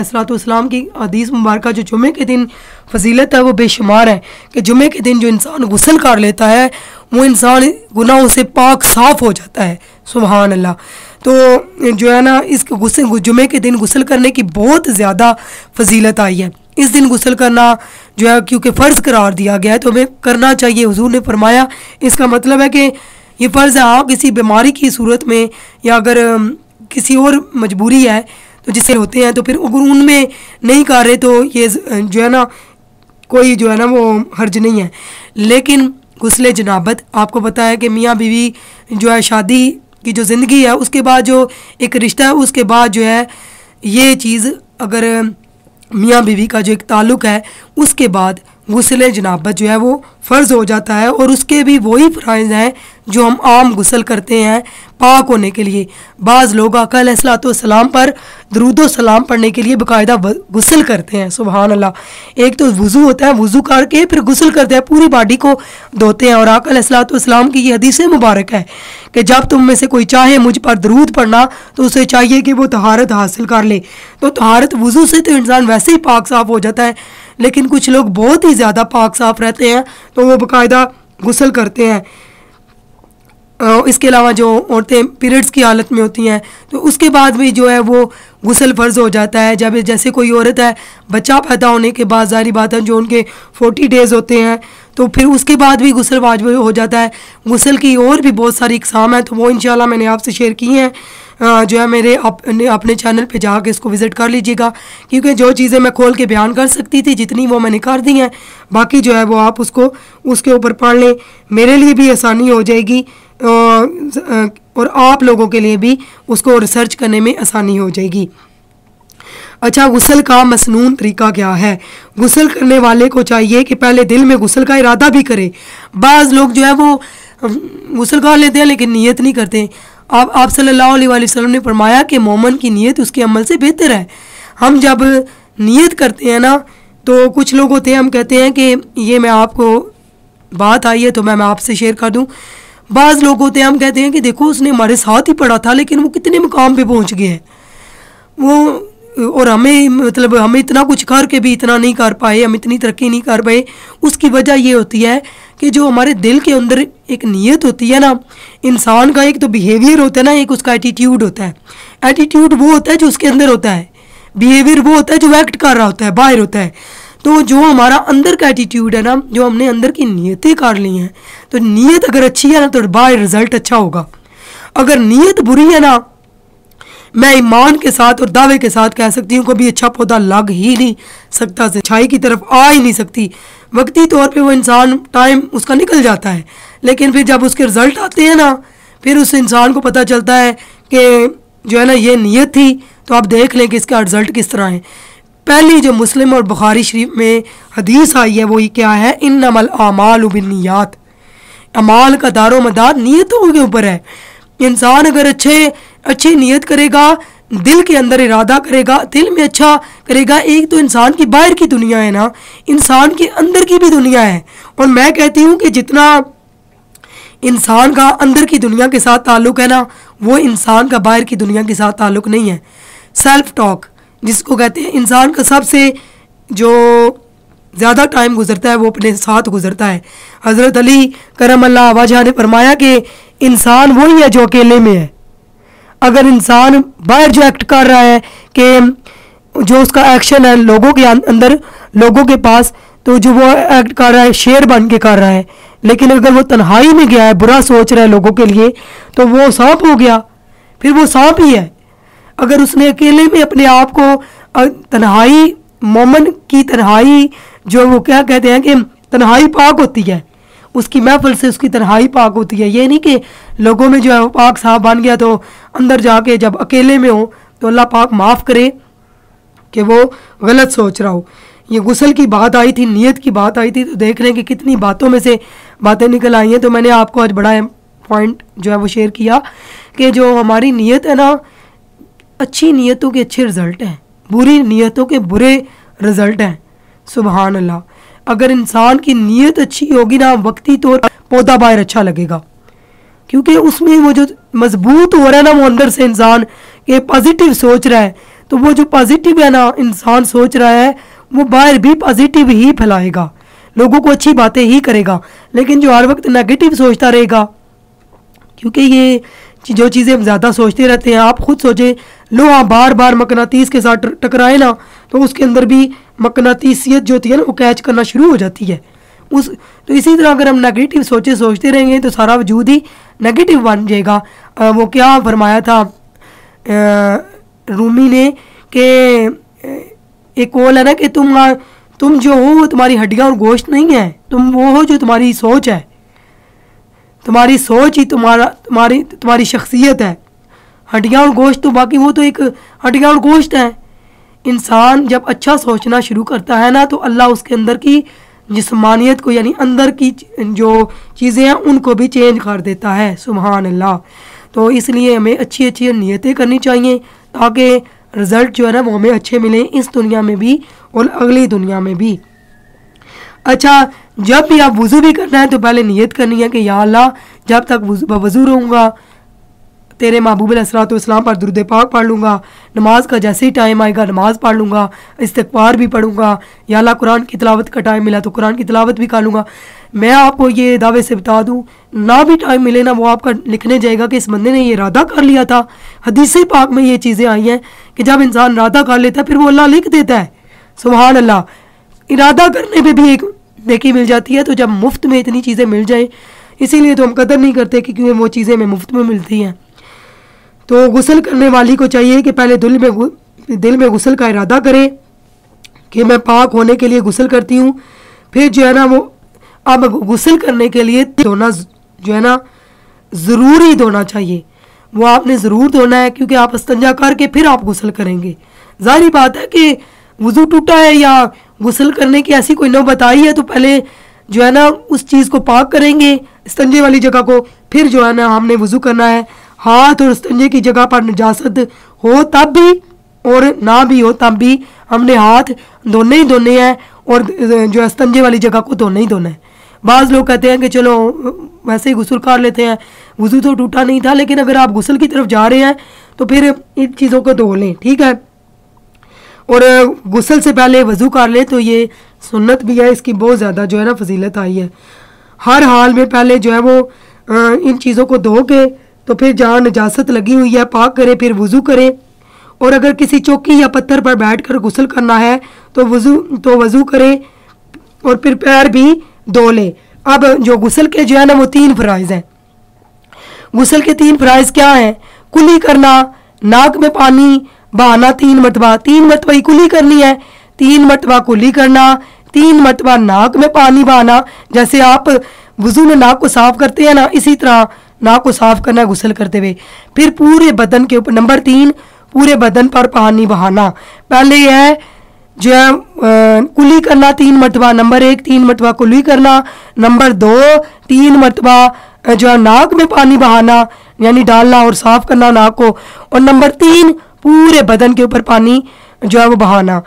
अलैहिस्सलाम की हदीस मुबारक जो जुमे के दिन फजीलत है वो बेशुमार है कि जुमे के दिन जो इंसान गुस्ल कर लेता है वो इंसान गुनाहों से पाक साफ़ हो जाता है। सुभान अल्लाह। तो जो है ना इस गुस्ल जुमे के दिन गुस्ल करने की बहुत ज़्यादा फजीलत आई है। इस दिन गुस्ल करना जो है क्योंकि फ़र्ज़ करार दिया गया है तो हमें करना चाहिए। हुजूर ने फरमाया इसका मतलब है कि ये फ़र्ज़ है। हाँ, किसी बीमारी की सूरत में या अगर किसी और मजबूरी है तो जिससे होते हैं तो फिर अगर उनमें नहीं कर रहे तो ये जो है ना कोई जो है ना वो हर्ज नहीं है। लेकिन गुस्ले जनाबत आपको पता है कि मियाँ बीवी जो है शादी की जो ज़िंदगी है उसके बाद जो एक रिश्ता है उसके बाद जो है ये चीज़ अगर मियाँ बीवी का जो एक ताल्लुक़ है उसके बाद गुस्ले जनाबत जो है वो फ़र्ज़ हो जाता है और उसके भी वही फ़राइज़ हैं जो हम आम गुस्ल करते हैं पाक होने के लिए। बाज़ लोग आका अलैहिस्सलाम पर दरूदो सलाम पढ़ने के लिए बाकायदा गुस्ल करते हैं। सुभान अल्लाह। एक तो वज़ू होता है, वज़ू करके फिर गुस्ल करते हैं, पूरी बॉडी को धोते हैं। और आका अलैहिस्सलाम की ये हदीस मुबारक है कि जब तुम में से कोई चाहे मुझ पर दरूद पढ़ना तो उसे चाहिए कि वो तहारत हासिल कर ले। तो तहारत वज़ू से तो इंसान वैसे ही पाक साफ़ हो जाता है, लेकिन कुछ लोग बहुत ही ज़्यादा पाक साफ़ रहते हैं तो वो बाकायदा गुस्ल करते हैं। इसके अलावा जो औरतें पीरियड्स की हालत में होती हैं तो उसके बाद भी जो है वो गुस्ल फ़र्ज़ हो जाता है। जब जैसे कोई औरत है बच्चा पैदा होने के बाद ज़ाहिर बात है जो उनके 40 डेज़ होते हैं तो फिर उसके बाद भी गुस्ल वाजिब हो जाता है। गुस्ल की और भी बहुत सारी इक़साम है तो वो इंशाल्लाह मैंने आपसे शेयर की हैं। जो है मेरे अपने चैनल पे जाके इसको विज़िट कर लीजिएगा, क्योंकि जो चीज़ें मैं खोल के बयान कर सकती थी जितनी वो मैंने कर दी हैं। बाकी जो है वो आप उसको उसके ऊपर पढ़ लें, मेरे लिए भी आसानी हो जाएगी और आप लोगों के लिए भी उसको रिसर्च करने में आसानी हो जाएगी। अच्छा, गुस्ल का मसनून तरीका क्या है? गुस्ल करने वाले को चाहिए कि पहले दिल में गुस्ल का इरादा भी करे। बाज़ लोग जो है वो गुस्ल कर लेते हैं लेकिन नियत नहीं करते। आप सल्लल्लाहु अलैहि वसल्लम ने फरमाया कि मोमन की नियत उसके अमल से बेहतर है। हम जब नियत करते हैं ना तो कुछ लोग होते हैं, हम कहते हैं कि ये मैं आपको बात आई है तो मैं आपसे शेयर कर दूं। बाज़ लोग होते हैं, हम कहते हैं कि देखो उसने हमारे साथ ही पढ़ा था लेकिन वो कितने मुकाम पे पहुंच गए हैं वो, और हमें मतलब हम इतना कुछ करके भी इतना नहीं कर पाए, हम इतनी तरक्की नहीं कर पाए। उसकी वजह ये होती है कि जो हमारे दिल के अंदर एक नीयत होती है ना, इंसान का एक तो बिहेवियर होता है ना, एक उसका एटीट्यूड होता है। एटीट्यूड वो होता है जो उसके अंदर होता है, बिहेवियर वो होता है जो एक्ट कर रहा होता है, बाहर होता है। तो जो हमारा अंदर का एटीट्यूड है ना, जो हमने अंदर की नीयतें कर ली हैं, तो नीयत अगर अच्छी है ना तो बाहर रिजल्ट अच्छा होगा। अगर नीयत बुरी है ना, मैं ईमान के साथ और दावे के साथ कह सकती हूँ कभी अच्छा पौधा लग ही नहीं सकता, अच्छाई की तरफ आ ही नहीं सकती। वक्ती तौर पे वो इंसान टाइम उसका निकल जाता है, लेकिन फिर जब उसके रिज़ल्ट आते हैं ना फिर उस इंसान को पता चलता है कि जो है ना ये नीयत थी। तो आप देख लें कि इसका रिज़ल्ट किस तरह है। पहली जो मुस्लिम और बुखारी शरीफ में हदीस आई है वो ये क्या है, इन्नमल आमालु बिन्नियात। अमाल का दारो मदार नीयतों के ऊपर है। इंसान अगर अच्छे नीयत करेगा, दिल के अंदर इरादा करेगा, दिल में अच्छा करेगा। एक तो इंसान की बाहर की दुनिया है ना, इंसान के अंदर की भी दुनिया है। और मैं कहती हूँ कि जितना इंसान का अंदर की दुनिया के साथ ताल्लुक़ है ना, वो इंसान का बाहर की दुनिया के साथ ताल्लुक़ नहीं है। सेल्फ टॉक जिसको कहते हैं, इंसान का सबसे जो ज़्यादा टाइम गुजरता है वो अपने साथ गुजरता है। हज़रत अली करमल्लाह वजह ने फरमाया कि इंसान वही है जो अकेले में है। अगर इंसान बाहर जो एक्ट कर रहा है कि जो उसका एक्शन है लोगों के अंदर, लोगों के पास, तो जो वो एक्ट कर रहा है शेर बन के कर रहा है, लेकिन अगर वो तन्हाई में गया है, बुरा सोच रहा है लोगों के लिए, तो वो सांप हो गया, फिर वो सांप ही है। अगर उसने अकेले में अपने आप को तन्हाई, मोमन की तन्हाई, जो वो क्या कहते हैं कि तन्हाई पाक होती है, उसकी महफिल से उसकी तन्हाई पाक होती है। ये नहीं कि लोगों में जो है वो पाक साहब बन गया तो अंदर जाके जब अकेले में हो तो अल्लाह पाक माफ़ करे कि वो गलत सोच रहा हो। ये गुस्ल की बात आई थी, नीयत की बात आई थी, तो देख रहे हैं कि कितनी बातों में से बातें निकल आई हैं। तो मैंने आपको आज बड़ा पॉइंट जो है वो शेयर किया कि जो हमारी नीयत है ना, अच्छी नीयतों के अच्छे रिज़ल्ट हैं, बुरी नीयतों के बुरे रिज़ल्ट हैं। सुबहान अल्लाह। अगर इंसान की नीयत अच्छी होगी ना, वक्ती तौर पौधा बाहर अच्छा लगेगा, क्योंकि उसमें वो जो मजबूत हो रहा है ना, वो अंदर से इंसान के पॉजिटिव सोच रहा है, तो वो जो पॉजिटिव है ना इंसान सोच रहा है, वो बाहर भी पॉजिटिव ही फैलाएगा, लोगों को अच्छी बातें ही करेगा। लेकिन जो हर वक्त नेगेटिव सोचता रहेगा, क्योंकि ये जो चीज़ें हम ज़्यादा सोचते रहते हैं, आप खुद सोचें, लोहा बार बार मकनातीस के साथ टकराए ना, तो उसके अंदर भी मकनातीसियत जो होती है ना वो कैच करना शुरू हो जाती है। तो इसी तरह अगर हम नेगेटिव सोचते रहेंगे तो सारा वजूद ही नेगेटिव बन जाएगा। वो क्या फरमाया था रूमी ने कि एक कौल है ना कि तुम जो हो तुम्हारी हड्डियाँ और गोश्त नहीं है, तुम वो हो जो तुम्हारी सोच है, तुम्हारी सोच ही तुम्हारी शख्सियत है। हड्डियाँ और गोश्त तो बाकी वो तो एक हड्डियाँ और गोश्त है। इंसान जब अच्छा सोचना शुरू करता है ना, तो अल्लाह उसके अंदर की जिस्मानियत को, यानी अंदर की जो चीज़ें हैं उनको भी चेंज कर देता है। सुभान अल्लाह। तो इसलिए हमें अच्छी अच्छी नियतें करनी चाहिए ताकि रिज़ल्ट जो है ना वो हमें अच्छे मिले, इस दुनिया में भी और अगली दुनिया में भी। अच्छा, जब भी आप वज़ू भी करना है तो पहले नियत करनी है कि या अल्लाह, जब तक वज़ू रहूँगा तेरे महबूब अलैहिस्सलाम पर दुरूद पाक पढ़ लूँगा, नमाज का जैसे ही टाइम आएगा नमाज पढ़ लूँगा, इस्तिग़फ़ार भी पढ़ूँगा, या अल्लाह कुरान की तिलावत का टाइम मिला तो कुरान की तिलावत भी कर लूँगा। मैं आपको ये दावे से बता दूँ, ना भी टाइम मिले ना, वो आपका लिखने जाएगा कि इस बंदे ने ये इरादा कर लिया था। हदीस पाक में ये चीज़ें आई हैं कि जब इंसान इरादा कर लेता है फिर वो अल्लाह लिख देता है। सुभान अल्लाह। इरादा करने पर भी एक नेकी मिल जाती है। तो जब मुफ्त में इतनी चीज़ें मिल जाएँ, इसीलिए तो हम कदर नहीं करते कि क्योंकि वो चीज़ें हमें मुफ्त में मिलती हैं। तो गुस्ल करने वाली को चाहिए कि पहले दिल में गुस्ल का इरादा करे कि मैं पाक होने के लिए गुस्ल करती हूँ। फिर जो है ना वो अब गुस्ल करने के लिए धोना जो है ना ज़रूरी धोना चाहिए, वो आपने ज़रूर धोना है, क्योंकि आप इस्तंजा करके फिर आप गुस्ल करेंगे। ज़ाहिर बात है कि वज़ू टूटा है या गुस्ल करने की ऐसी कोई नौबत आई है तो पहले जो है ना उस चीज़ को पाक करेंगे, इस्तंजे वाली जगह को, फिर जो है ना हमने वज़ू करना है। हाथ और इस्तंजे की जगह पर नजासत हो तब भी और ना भी हो तब भी हमने हाथ धोने ही धोने हैं और जो इस्तंजे वाली जगह को धोने ही धोना है। बाज़ लोग कहते हैं कि चलो वैसे ही गुस्ल कर लेते हैं, वज़ू तो टूटा नहीं था, लेकिन अगर आप गुस्ल की तरफ जा रहे हैं तो फिर इन चीज़ों को धो लें, ठीक है। और गुस्ल से पहले वज़ू कर लें, तो ये सुन्नत भी है, इसकी बहुत ज़्यादा जो है ना फजीलत आई है। हर हाल में पहले जो है वो इन चीज़ों को धो के तो फिर जहाँ नजासत लगी हुई है पाक करे, फिर वज़ू करे। और अगर किसी चौकी या पत्थर पर बैठकर गुस्ल करना है तो वज़ू करे और फिर पैर भी धो ले। अब जो गुस्ल के जो है ना वो 3 फ़राइज़ हैं। गुस्ल के 3 फ़राइज़ क्या हैं? कुली करना, नाक में पानी बहाना 3 मरतबा, 3 मरतबा ही कुली करनी है, 3 मरतबा कुली करना, 3 मरतबा नाक में पानी बहाना। जैसे आप वज़ू में नाक को साफ़ करते हैं ना, इसी तरह नाक को साफ़ करना गुस्ल करते हुए। फिर पूरे बदन के ऊपर, नंबर 3, पूरे बदन पर पानी बहाना। पहले यह है जो है कुली करना 3 मरतबा, नंबर 1 3 मरतबा कुली करना, नंबर 2 3 मरतबा जो है नाक में पानी बहाना यानी डालना और साफ़ करना नाक को, और नंबर 3 पूरे बदन के ऊपर पानी जो है वो बहाना।